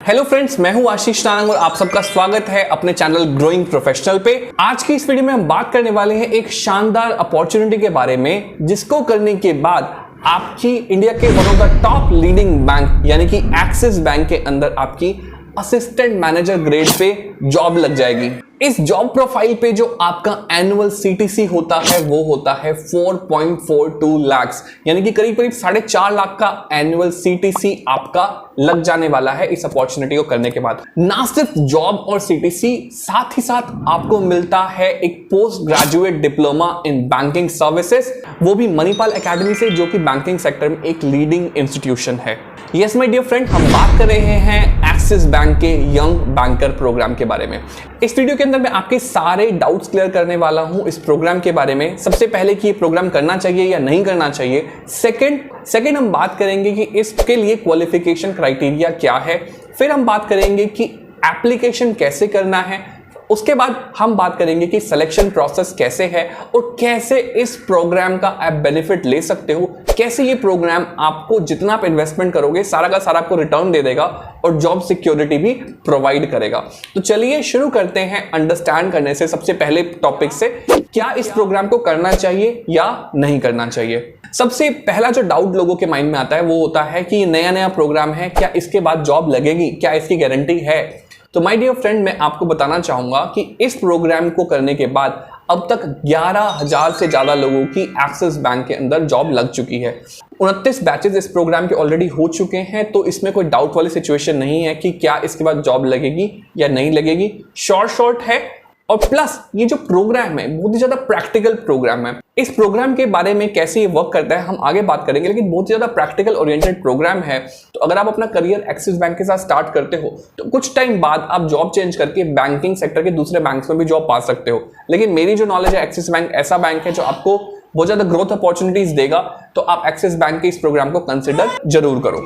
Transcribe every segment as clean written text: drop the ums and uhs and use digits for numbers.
Hello friends, मैं हूं आशीष नारंग और आप सबका स्वागत है अपने चैनल ग्रोइंग प्रोफेशनल पे। आज की इस वीडियो में हम बात करने वाले हैं एक शानदार अपॉर्चुनिटी के बारे में, जिसको करने के बाद आपकी इंडिया के one of the top leading bank यानी कि एक्सिस बैंक के अंदर आपकी असिस्टेंट मैनेजर ग्रेड पे जॉब लग जाएगी। इस जॉब प्रोफाइल पे जो आपका एनुअल सीटीसी होता है वो होता है 4.42 लाख, यानी कि करीब करीब 4.5 लाख का एनुअल सीटीसी आपका लग जाने वाला है इस अपॉर्चुनिटी को करने के बाद। ना सिर्फ जॉब और सीटीसी, साथ ही साथ आपको मिलता है एक post graduate diploma in banking services, वो भी मणिपाल एकेडमी से, जो कि बैंकिंग सेक्टर में एक लीडिंग इंस्टीट्यूशन है। यस माय डियर फ्रेंड, हम बात कर रहे हैं एक्सिस बैंक के यंग बैंकर प्रोग्राम के बारे में। इस वीडियो के अंदर मैं आपके सारे डाउट्स क्लियर करने वाला हूं इस प्रोग्राम के बारे में। सबसे पहले कि ये प्रोग्राम करना चाहिए या नहीं करना चाहिए। सेकंड हम बात करेंगे कि इसके लिए क्वालिफिकेशन क्राइटेरिया क्या है। फिर हम बात करेंगे कि एप्लीकेशन कैसे करना है। उसके बाद हम बात करेंगे कि सिलेक्शन प्रोसेस कैसे है और कैसे इस प्रोग्राम का आप बेनिफिट ले सकते हो, कैसे ये प्रोग्राम आपको जितना आप इन्वेस्टमेंट करोगे सारा का सारा आपको रिटर्न दे देगा और जॉब सिक्योरिटी भी प्रोवाइड करेगा। तो चलिए शुरू करते हैं अंडरस्टैंड करने से सबसे पहले टॉपिक से, क्या इस प्रोग्राम को करना चाहिए या नहीं करना चाहिए। सबसे पहला जो डाउट लोगों के माइंड में आता है वो होता है कि ये नया प्रोग्राम है, क्या इसके बाद जॉब लगेगी, क्या इसकी गारंटी है। तो माय डियर फ्रेंड, मैं आपको बताना चाहूंगा कि इस प्रोग्राम को करने के बाद अब तक 11,000 से ज्यादा लोगों की एक्सिस बैंक के अंदर जॉब लग चुकी है। 29 बैचेस इस प्रोग्राम के ऑलरेडी हो चुके हैं, तो इसमें कोई डाउट वाली सिचुएशन नहीं है कि क्या इसके बाद जॉब लगेगी या नहीं लगेगी। शॉर्ट है। और प्लस ये जो प्रोग्राम है बहुत ही ज्यादा प्रैक्टिकल प्रोग्राम है। इस प्रोग्राम के बारे में कैसे ये वर्क करता है हम आगे बात करेंगे, लेकिन बहुत ही ज्यादा प्रैक्टिकल ओरिएंटेड प्रोग्राम है। तो अगर आप अपना करियर एक्सिस बैंक के साथ स्टार्ट करते हो तो कुछ टाइम बाद आप जॉब चेंज करके बैंकिंग सेक्टर के दूसरे बैंक्स में भी जॉब पा सकते हो। लेकिन मेरी जो नॉलेज है, एक्सिस बैंक ऐसा बैंक है जो आपको बहुत ज्यादा ग्रोथ अपॉर्चुनिटीज देगा, तो आप एक्सिस बैंक के इस प्रोग्राम को कंसिडर जरूर करो।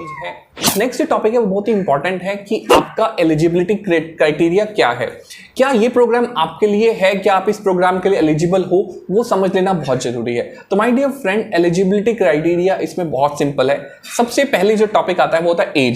नेक्स्ट टॉपिक है वो बहुत ही इंपॉर्टेंट है कि आपका एलिजिबिलिटी क्राइटेरिया क्या है। क्या ये प्रोग्राम आपके लिए है, क्या आप इस प्रोग्राम के लिए एलिजिबल हो, वो समझ लेना बहुत जरूरी है। तो my dear friend, eligibility criteria इसमें बहुत सिंपल है। सबसे पहले जो टॉपिक आता है वो होता है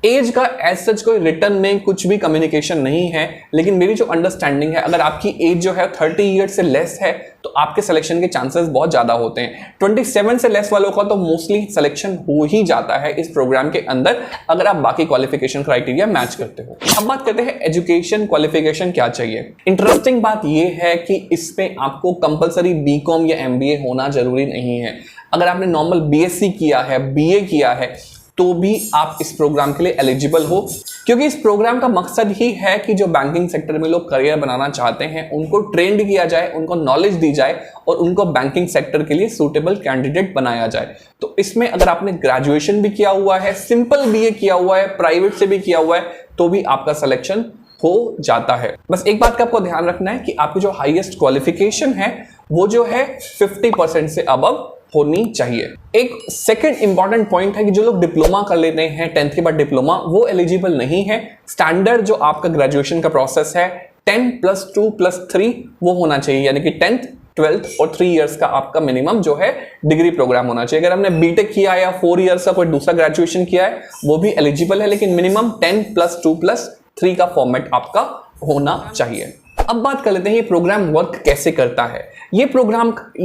एज का एज सच कोई रिटर्न में कुछ भी कम्युनिकेशन नहीं है, लेकिन मेरी जो अंडरस्टैंडिंग है, अगर आपकी एज जो है 30 ईयर्स से लेस है तो आपके सिलेक्शन के चांसेस बहुत ज्यादा होते हैं। 27 से लेस वालों का तो मोस्टली सिलेक्शन हो ही जाता है इस प्रोग्राम के अंदर, अगर आप बाकी क्वालिफिकेशन क्राइटेरिया मैच करते हो। अब बात करते हैं एजुकेशन क्वालिफिकेशन क्या चाहिए। इंटरेस्टिंग बात यह है कि इसमें आपको कंपलसरी बीकॉम या एमबीए होना जरूरी नहीं है। अगर आपने नॉर्मल बीएससी किया है, बीए किया है, तो भी आप इस प्रोग्राम के लिए एलिजिबल हो, क्योंकि इस प्रोग्राम का मकसद ही है कि जो बैंकिंग सेक्टर में लोग करियर बनाना चाहते हैं उनको ट्रेंड किया जाए, उनको नॉलेज दी जाए और उनको बैंकिंग सेक्टर के लिए सूटेबल कैंडिडेट बनाया जाए। तो इसमें अगर आपने ग्रेजुएशन भी किया हुआ है, सिंपल बीए किया हुआ है, प्राइवेट से भी किया हुआ है, तो भी आपका सिलेक्शन हो जाता है। बस एक बात का आपको ध्यान रखना है कि आपकी जो हाईएस्ट क्वालिफिकेशन है वो जो है 50% से अबव होनी चाहिए। एक सेकंड इंपॉर्टेंट पॉइंट है कि जो लोग डिप्लोमा कर लेते हैं 10th के बाद डिप्लोमा, वो एलिजिबल नहीं है। स्टैंडर्ड जो आपका ग्रेजुएशन का प्रोसेस है 10 + 2 + 3 वो होना चाहिए, यानी कि 10th 12th और 3 इयर्स का आपका मिनिमम जो है डिग्री प्रोग्राम होना चाहिए। अगर हमने बीटेक किया या 4 इयर्स का कोई दूसरा ग्रेजुएशन किया है वो भी एलिजिबल है, लेकिन मिनिमम 10 + 2 + 3 का फॉर्मेट आपका होना चाहिए। अब बात कर लेते हैं ये प्रोग्राम वर्क कैसे करता है। ये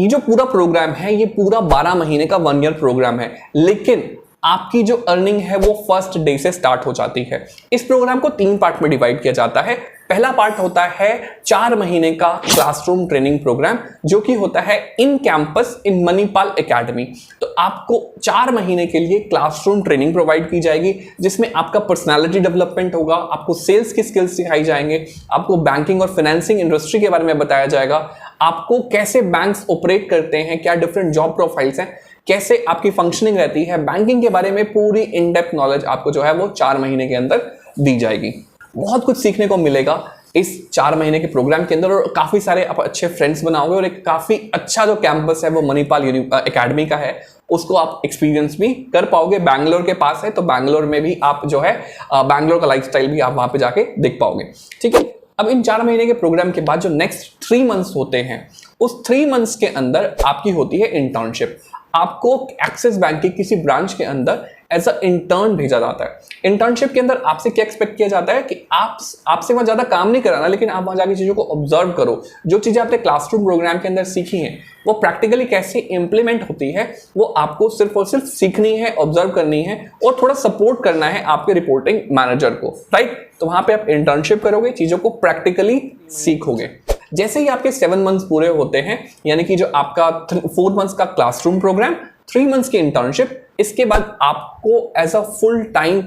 जो पूरा प्रोग्राम है ये पूरा 12 महीने का 1 ईयर प्रोग्राम है, लेकिन आपकी जो अर्निंग है वो फर्स्ट डे से स्टार्ट हो जाती है। इस प्रोग्राम को 3 पार्ट में डिवाइड किया जाता है। पहला पार्ट होता है 4 महीने का क्लासरूम ट्रेनिंग प्रोग्राम, जो कि होता है in campus in Manipal academy. तो आपको 4 महीने के लिए क्लासरूम ट्रेनिंग प्रोवाइड की जाएगी, जिसमें आपका पर्सनालिटी डेवलपमेंट होगा, आपको सेल्स की स्किल्स सिखाई जाएंगे, आपको बैंकिंग और फाइनेंसिंग इंडस्ट्री के बारे में बताया जाएगा, आपको कैसे बैंक्स ऑपरेट करते हैं, क्या डिफरेंट जॉब प्रोफाइल्स हैं, कैसे आपकी फंक्शनिंग रहती है, बैंकिंग के बारे में पूरी इन डेप्थ नॉलेज आपको जो है वो 4 महीने के अंदर दी जाएगी। बहुत कुछ सीखने को मिलेगा इस 4 महीने के प्रोग्राम के अंदर और काफी सारे आप अच्छे फ्रेंड्स बनाओगे और एक काफी अच्छा जो कैंपस है वो मणिपाल एकेडमी का है, उसको आप एक्सपीरियंस भी कर पाओगे। बैंगलोर के पास है, तो बैंगलोर में भी आप जो है बैंगलोर का लाइफस्टाइल भी आप वहां पे जाके देख पाओगे। ठीक है, अब इन 4 महीने के प्रोग्राम के बाद जो नेक्स्ट 3 मंथ्स होते हैं, उस 3 मंथ्स के अंदर आपकी होती है इंटर्नशिप। आपको एक्सिस बैंक के किसी ब्रांच के अंदर एज अ इंटर्न भेजा जाता है। इंटर्नशिप के अंदर आपसे क्या एक्सपेक्ट किया जाता है कि आपसे वहां ज्यादा काम नहीं कराना, लेकिन आप वहां जाके चीजों को ऑब्जर्व करो। जो चीजें आपने क्लासरूम प्रोग्राम के अंदर सीखी हैं वो प्रैक्टिकली कैसे इंप्लीमेंट होती है वो आपको सिर्फ और सिर्फ सीखनी है, ऑब्जर्व करनी है और थोड़ा सपोर्ट करना है आपके रिपोर्टिंग मैनेजर को, राइट। तो वहां पे आप इंटर्नशिप करोगे, चीजों को प्रैक्टिकली सीखोगे। जैसे ही आपके 7 मंथ्स पूरे होते हैं, यानी कि जो आपका 4 मंथ्स का क्लासरूम प्रोग्राम, 3 मंथ्स की इंटर्नशिप, इसके बाद आपको as a full time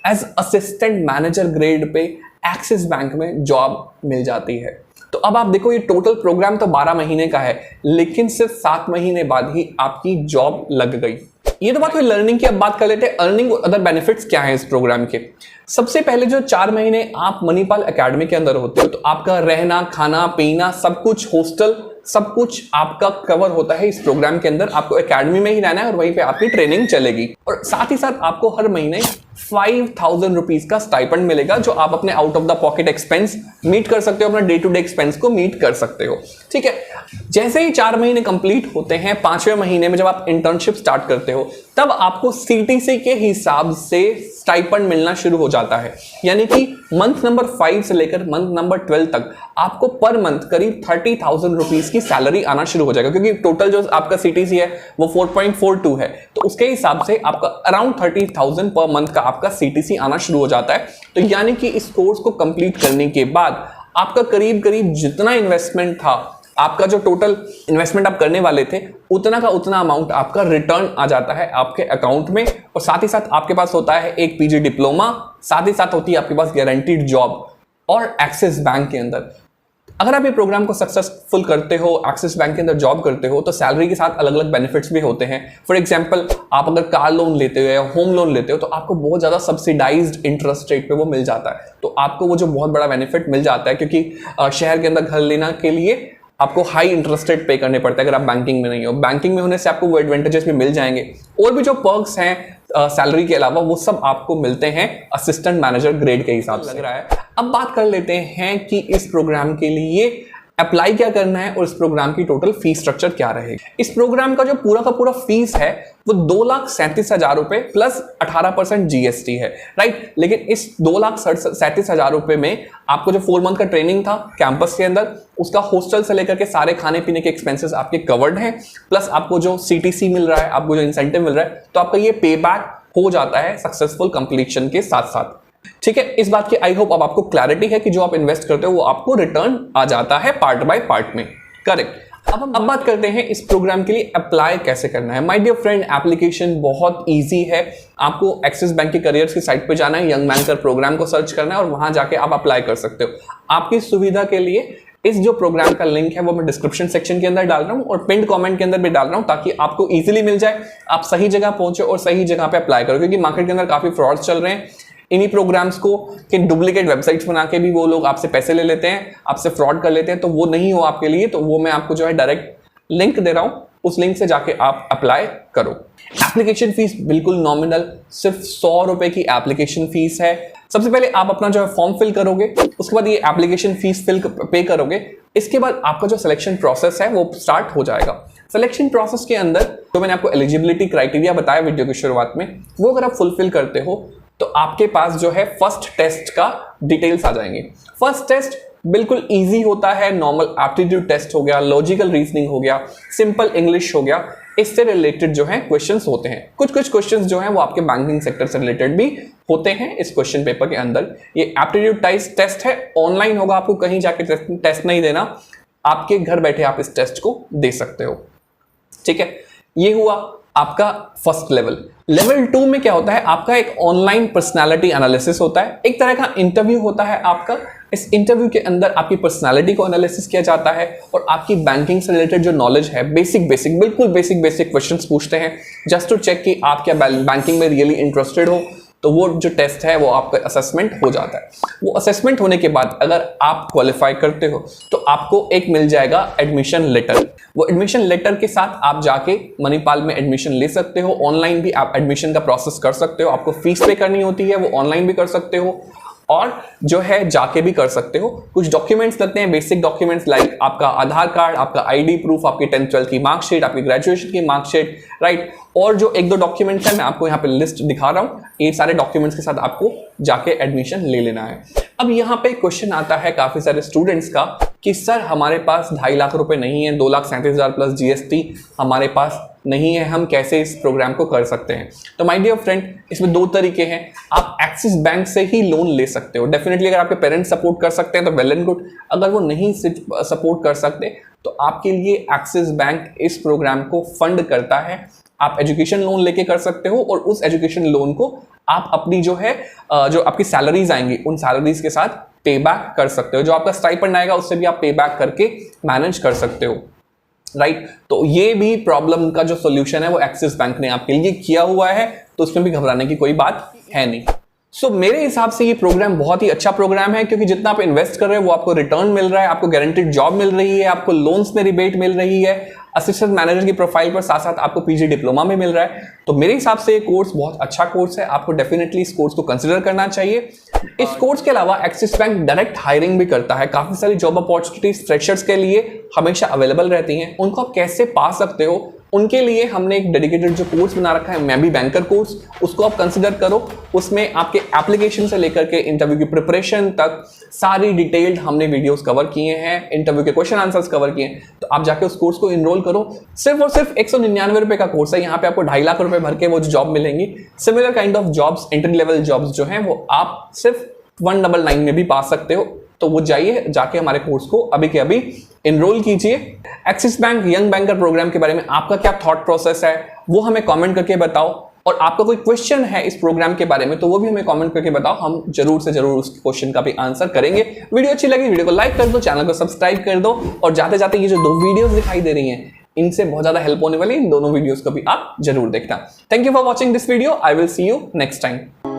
as assistant manager grade पे एक्सिस बैंक में जॉब मिल जाती है। तो अब आप देखो, ये टोटल प्रोग्राम तो 12 महीने का है, लेकिन सिर्फ 7 महीने बाद ही आपकी जॉब लग गई। ये तो बात हुई लर्निंग की। अब बात कर लेते हैं अर्निंग और अदर बेनिफिट्स क्या है इस प्रोग्राम के। सबसे पहले जो 4 महीने आप मणिपाल एकेडमी के अंदर होते हो, तो आपका रहना, खाना, पीना, सब कुछ, हॉस्टल, सब कुछ आपका कवर होता है इस प्रोग्राम के अंदर। आपको एकेडमी में ही रहना है और वहीं पे आपकी ट्रेनिंग चलेगी। और साथ ही साथ आपको हर महीने 5000 रुपीज का स्टाइपेंड मिलेगा, जो आप अपने out of the pocket expense meet कर सकते हो, अपना डे टू डे एक्सपेंस को मीट कर सकते हो, ठीक है। जैसे ही 4 महीने कंप्लीट होते हैं, 5वें महीने में जब आप इंटर्नशिप स्टार्ट करते हो, तब आपको सीटीसी के हिसाब से स्टाइपेंड मिलना शुरू हो जाता है। यानी कि मंथ नंबर 5 से लेकर मंथ नंबर 12 तक आपको पर मंथ करीब 30,000 रुपीज की सैलरी आना शुरू हो जाएगा, क्योंकि टोटल जो आपका सीटीसी है वो 4.42 है, तो उसके हिसाब से आपका अराउंड 30,000 पर मंथ का आपका सीटीसी आना शुरू हो जाता है। तो यानी कि इस कोर्स को कंप्लीट करने के बाद आपका करीब करीब जितना इन्वेस्टमेंट था, आपका जो टोटल इन्वेस्टमेंट आप करने वाले थे, उतना का उतना अमाउंट आपका रिटर्न आ जाता है आपके अकाउंट में। और साथ ही साथ आपके पास होता है एक पीजी डिप्लोमा, साथ ही साथ होती है आपके पास गारंटीड जॉब और एक्सिस बैंक के अंदर। अगर आप ये प्रोग्राम को सक्सेसफुल करते हो, एक्सिस बैंक के अंदर जॉब करते हो, तो सैलरी के साथ अलग अलग बेनिफिट्स भी होते हैं। फॉर एग्जांपल, आप अगर कार लोन लेते हो या होम लोन लेते हो, तो आपको बहुत ज़्यादा सब्सिडाइज्ड इंटरेस्ट रेट पे वो मिल जाता है। तो आपको वो जो बहुत बड़ा बेनिफिट मिल जाता है, क्योंकि शहर के अंदर घर लेने के लिए आपको हाई इंटरेस्ट रेट पे करने पड़ते हैं अगर आप बैंकिंग में नहीं हो। बैंकिंग में होने से आपको वो एडवांटेजेस भी मिल जाएंगे, और भी जो पर्क्स हैं सैलरी के अलावा, वो सब आपको मिलते हैं असिस्टेंट मैनेजर ग्रेड के हिसाब से। लग रहा है। अब बात कर लेते हैं कि इस प्रोग्राम के लिए अप्लाई क्या करना है और इस प्रोग्राम की टोटल फीस स्ट्रक्चर क्या रहेगी। इस प्रोग्राम का जो पूरा का पूरा फीस है वो 2,37,000 रुपए प्लस 18% जीएसटी है, राइट। लेकिन इस 2,37,000 रुपए में आपको जो 4 मंथ का ट्रेनिंग था कैंपस के अंदर, उसका हॉस्टल से लेकर के सारे खाने पीने के एक्सपेंसेस आपके कवर्ड हैं, प्लस आपको जो सीटीसी मिल रहा है, आपको जो इंसेंटिव मिल रहा है, तो आपका ये पे बैक हो जाता है सक्सेसफुल कंप्लीशन के साथ साथ, ठीक है। इस बात की आई होप अब आपको क्लैरिटी है कि जो आप इन्वेस्ट करते हो वो आपको रिटर्न आ जाता है पार्ट बाय पार्ट में, करेक्ट। अब बात करते हैं इस प्रोग्राम के लिए अप्लाई कैसे करना है। माय डियर फ्रेंड, एप्लीकेशन बहुत इजी है। आपको एक्सिस बैंक के करियर्स की साइट पे जाना है, यंग बैंकर प्रोग्राम को सर्च करना है और वहां जाके आप अप्लाई कर सकते हो। आपकी सुविधा के लिए इस जो प्रोग्राम का लिंक है वो मैं डिस्क्रिप्शन सेक्शन के अंदर डाल रहा हूँ और पिन कमेंट के अंदर भी डाल रहा हूँ, ताकि आपको इजीली मिल जाए, आप सही जगह पहुंचे और सही जगह पे अप्लाई करो। क्योंकि मार्केट के अंदर काफी फ्रॉड्स चल रहे हैं, इन्हीं प्रोग्राम्स को कि डुप्लीकेट वेबसाइट्स बना के भी वो लोग आपसे पैसे ले लेते हैं, आपसे फ्रॉड कर लेते हैं। तो वो नहीं हो आपके लिए, तो वो मैं आपको जो है डायरेक्ट लिंक दे रहा हूं, उस लिंक से जाके आप अप्लाई करो। एप्लीकेशन फीस बिल्कुल नॉमिनल, सिर्फ 100 रुपए की एप्लीकेशन फीस है। सबसे पहले आप अपना जो है फॉर्म फिल करोगे, उसके बाद ये एप्लीकेशन फीस पे करोगे। इसके बाद आपका जो सिलेक्शन प्रोसेस है वो स्टार्ट हो जाएगा। सिलेक्शन प्रोसेस के अंदर जो मैंने आपको एलिजिबिलिटी क्राइटेरिया बताया वीडियो की शुरुआत में, वो अगर आप फुलफिल करते हो तो आपके पास जो है फर्स्ट टेस्ट का डिटेल्स आ जाएंगे। फर्स्ट टेस्ट बिल्कुल इजी होता है, नॉर्मल एप्टीट्यूड टेस्ट हो गया, लॉजिकल रीजनिंग हो गया, सिंपल इंग्लिश हो गया, इससे रिलेटेड जो है क्वेश्चंस होते हैं। कुछ क्वेश्चंस जो हैं वो आपके बैंकिंग सेक्टर से रिलेटेड भी होते हैं इस क्वेश्चन पेपर के अंदर। ये एप्टीट्यूड टेस्ट है, ऑनलाइन होगा, आपको कहीं जाके टेस्ट नहीं देना, आपके घर बैठे आप इस टेस्ट को दे सकते हो, ठीक है। ये हुआ आपका फर्स्ट लेवल। लेवल 2 में क्या होता है, आपका एक ऑनलाइन पर्सनालिटी एनालिसिस होता है, एक तरह का इंटरव्यू होता है आपका। इस इंटरव्यू के अंदर आपकी पर्सनालिटी को एनालिसिस किया जाता है और आपकी बैंकिंग से रिलेटेड जो नॉलेज है, बिल्कुल बेसिक क्वेश्चंस पूछते हैं, जस्ट टू चेक कि आप क्या बैंकिंग में रियली इंटरेस्टेड हो। तो वो जो टेस्ट है वो आपका असेसमेंट हो जाता है। वो असेसमेंट होने के बाद अगर आप क्वालिफाई करते हो तो आपको एक मिल जाएगा एडमिशन लेटर। वो एडमिशन लेटर के साथ आप जाके मणिपाल में एडमिशन ले सकते हो। ऑनलाइन भी आप एडमिशन का प्रोसेस कर सकते हो, आपको फीस पे करनी होती है वो ऑनलाइन भी कर सकते हो। और जो है जाके भी कर सकते हो। कुछ डॉक्यूमेंट्स लगते हैं, बेसिक डॉक्यूमेंट्स लाइक आपका आधार कार्ड, आपका आईडी प्रूफ, आपकी 10th 12th की मार्कशीट, आपकी ग्रेजुएशन की मार्कशीट, राइट। और जो एक दो डॉक्यूमेंट्स हैं मैं आपको यहाँ पे लिस्ट दिखा रहा हूँ, ये सारे डॉक्यूमेंट्स के साथ आपको जाके एडमिशन ले लेना है। अब यहाँ पे क्वेश्चन आता है काफी सारे स्टूडेंट्स का कि सर हमारे पास 2.5 लाख रुपए नहीं है, 2,37,000 प्लस जीएसटी हमारे पास नहीं है, हम कैसे इस प्रोग्राम को कर सकते हैं। तो माय डियर फ्रेंड, इसमें 2 तरीके हैं। आप एक्सिस बैंक से ही लोन ले सकते हो। डेफिनेटली अगर आपके पेरेंट्स सपोर्ट कर सकते हैं तो वेल एंड गुड, अगर वो नहीं सपोर्ट कर सकते तो आपके लिए एक्सिस बैंक इस प्रोग्राम को फंड करता है। आप एजुकेशन लोन लेके कर सकते हो और उस एजुकेशन लोन को आप अपनी जो है जो आपकी सैलरीज आएंगी उन सैलरीज के साथ पे बैक कर सकते हो। जो आपका स्टाइपेंड आएगा उससे भी आप पे बैक करके मैनेज कर सकते हो, राइट। तो ये भी प्रॉब्लम का जो सोल्यूशन है वो एक्सिस बैंक ने आपके लिए किया हुआ है, तो उसमें भी घबराने की कोई बात है नहीं। सो मेरे हिसाब से ये प्रोग्राम बहुत ही अच्छा प्रोग्राम है, क्योंकि जितना आप इन्वेस्ट कर रहे हो वो आपको रिटर्न मिल रहा है, आपको गारंटीड जॉब मिल रही है, आपको लोन्स में रिबेट मिल रही है, असिस्टेंट मैनेजर की प्रोफाइल पर साथ साथ आपको पीजी डिप्लोमा में मिल रहा है। तो मेरे हिसाब से ये कोर्स बहुत अच्छा कोर्स है, आपको डेफिनेटली इस कोर्स को कंसिडर करना चाहिए। इस कोर्स के अलावा एक्सिस बैंक डायरेक्ट हायरिंग भी करता है। काफी सारी जॉब अपॉर्चुनिटीज फ्रेशर्स के लिए हमेशा अवेलेबल रहती हैं। उनको आप कैसे पा सकते हो उनके लिए हमने एक डेडिकेटेड जो कोर्स बना रखा है, मैं भी बैंकर कोर्स, उसको आप कंसिडर करो। उसमें आपके एप्लीकेशन से लेकर के इंटरव्यू की प्रिपरेशन तक सारी डिटेल्ड हमने वीडियोस कवर किए हैं, इंटरव्यू के क्वेश्चन आंसर्स कवर किए हैं। तो आप जाके उस कोर्स को इनरोल करो। सिर्फ और सिर्फ 199 रुपए का कोर्स है। यहाँ पे आपको 2.5 लाख रुपए भर के वो जॉब मिलेंगी। Similar kind of jobs, entry level jobs जो हैं वो आप सिर्फ 199 में भी पा सकते हो। तो वो जाइए, जाके हमारे कोर्स को अभी के अभी इनरोल कीजिए। Axis Bank young banker programme के बारे में आपका क्या थॉट प्रोसेस है वो हमें कमेंट करके बताओ, और आपका कोई क्वेश्चन है इस प्रोग्राम के बारे में तो वो भी हमें कमेंट करके बताओ। हम जरूर से जरूर उस क्वेश्चन का भी आंसर करेंगे। वीडियो अच्छी लगी वीडियो को लाइक कर दो, चैनल को सब्सक्राइब कर दो, और जाते जाते ये जो 2 वीडियोस दिखाई दे रही हैं इनसे बहुत ज्यादा हेल्प होने वाली इन दोनों वीडियोस को भी आप जरूर देखना। Thank you for watching this video. I will see you next time.